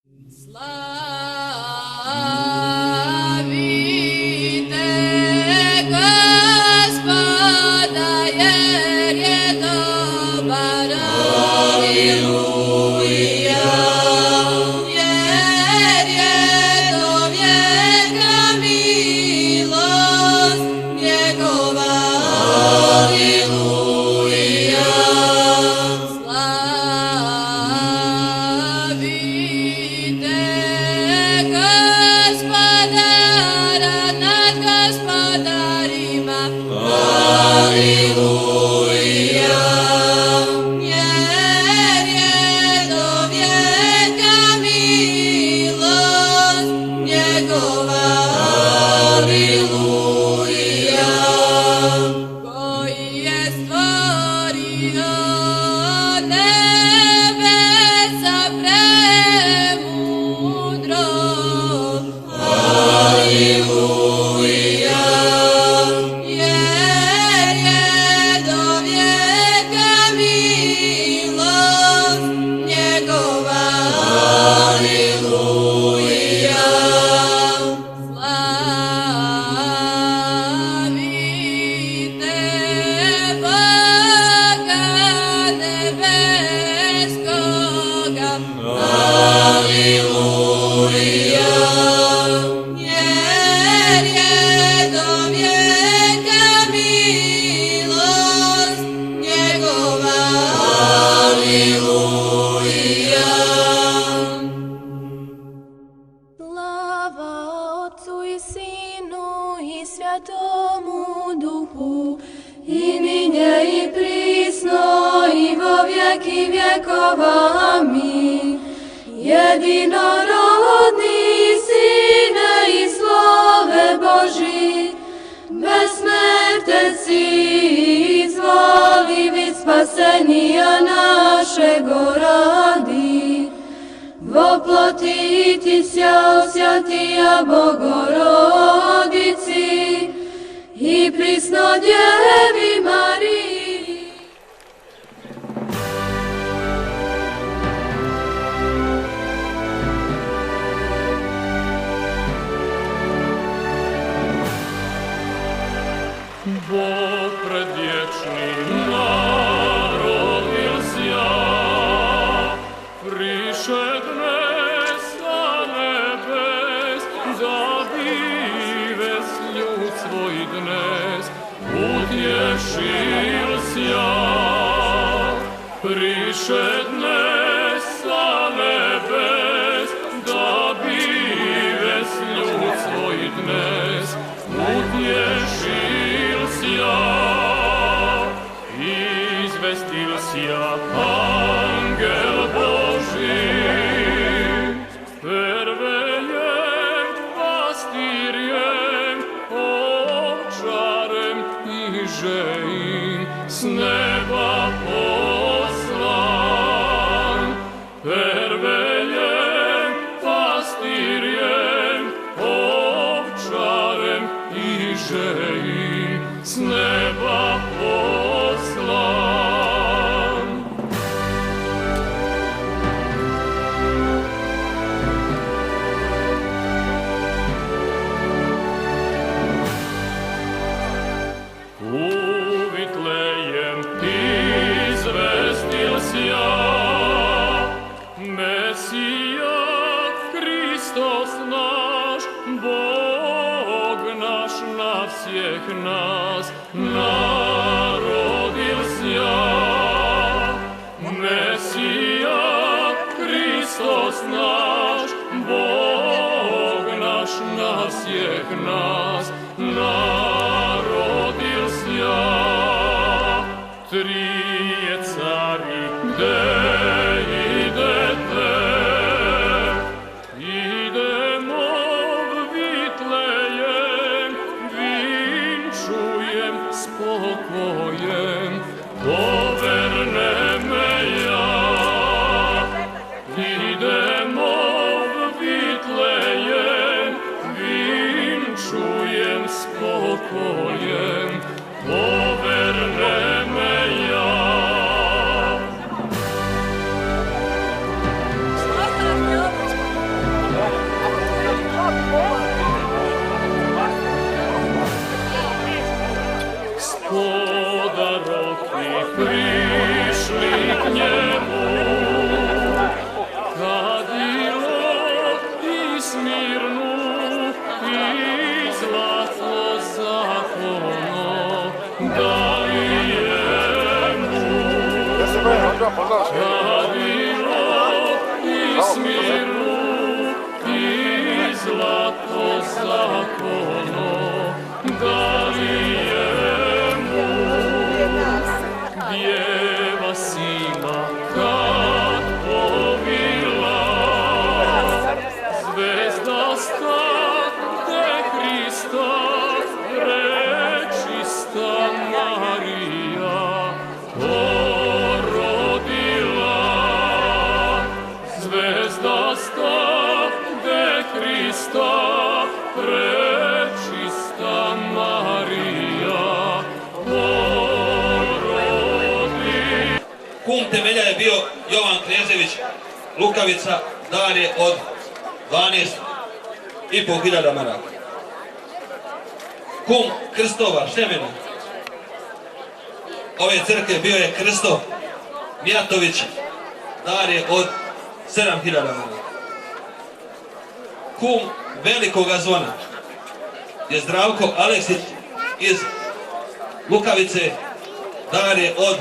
Slavite Gospoda, jer je dobar. Aleluja. Jer je do vijeka milost njegova. Aleluja. Slavite Gospodara nad gospodarima. Aleluja. Jer je do vijeka milost njegova. Aleluja. Koji je stvorio nebesa premudro. Aleluja. Jer je do vijeka milost njegova. Aleluja. Slavite Boga nebeskoga. Aleluja. Jer je do vijeka milost njegova. Aleluja. Slava Otcu i Sinu i Svjatomu Duhu, i ninje i prisno i vo vjeki vjekova. Amin. Jedinorodni Sine i slove Boži, besmrten si, izvoli vid spasenija našego radi. Voplotiti sja Svjatija Bogorodici i prisno Djevi Mariji. Bog predvječni narodilsja, prišedne sa nebes, da bive ljud svoj dnes, utješilsja. Prišedne sa nebes, da bive ljud svoj dnes, utješilsja. Izvestilsja angel Boži, pervejem pastirjem, ovčarem i žejim, s neba poslan. Pervejem pastirjem, ovčarem i žejim, s neba poslan. U Vitlejem izvestilsja, Mesija Hristos naš, Bog naš na всех nas narodilsja. Mesija Hristos naš, Bog naš na всех nas narodilsja. Trije cari, gde idete? Idemo v Vitlejem, vinčujem spokojem, poverne me ja. Idemo v Vitlejem, vinčujem spokojem. zvezdosta de Krista, prečista Marija, porodi. Kum temelja je bio Jovan Knežević, Lukavica, dar je od 12.500 maraka. Kum Krstova Šemena ove crkve bio je Krsto Mijatović, dar je od 7.000 maraka. Kum Velikoga Zvona je Zdravko Aleksić iz Lukavice, dar je od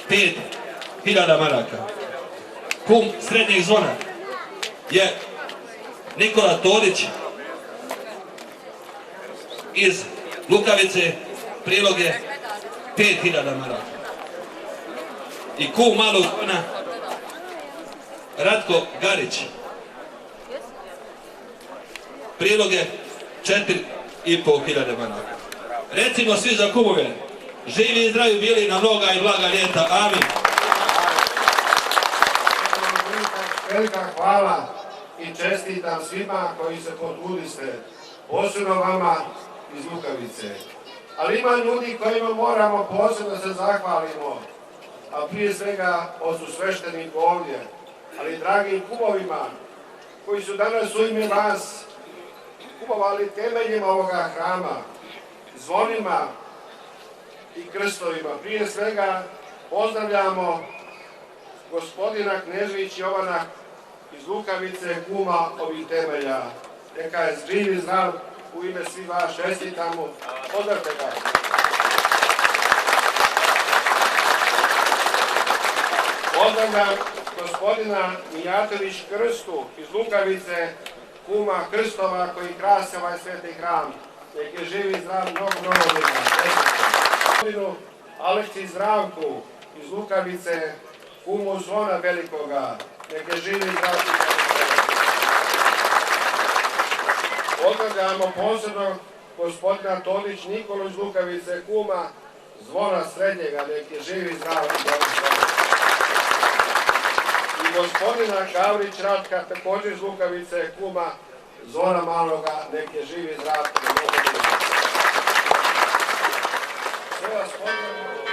5.000 maraka. Kum Srednjeg Zvona je Nikola Todić iz Lukavice, prilog je 5.000 maraka. I kum Malog Zvona Ratko Garić, prilog je 4.500 maraka. Recimo svi za kumove, živi i zdravi bili na mnoga i blaga ljeta. Amin. Velika hvala i čestitam svima koji se potrudiste, posebno vama iz Lukavice. Ali ima ljudi kojima moramo posebno se zahvalimo, a prije svega su svešteniku ovdje, ali dragim kumovima koji su danas u ime vas kumovali temeljima ovoga hrama, zvonima i krstovima. Prije svega pozdravljamo gospodina Knežević Jovana iz Lukavice, kuma ovih temelja. Neka je živ i zdrav, u ime svi vas čestitamo. Pozdravite ga. Pozdravljam gospodina Mijatović Krstu iz Lukavice, kuma Krstova koji krase ovaj sveti hram. Nek je živ i zdrav mnogo godina. Gospodinu Aleksi Zdravku iz Lukavice, kumu Zvona Velikoga, nek je živ i zdrav. Pozdravljamo posebno gospodina Todić Nikolu iz Lukavice, kuma Zvona Srednjega, nek je živ i zdrav. I gospodina Gavrić Ratka, također iz Lukavice, kuma Zvona Maloga, nek je živ i zdrav. Sve vas pozdravljamo.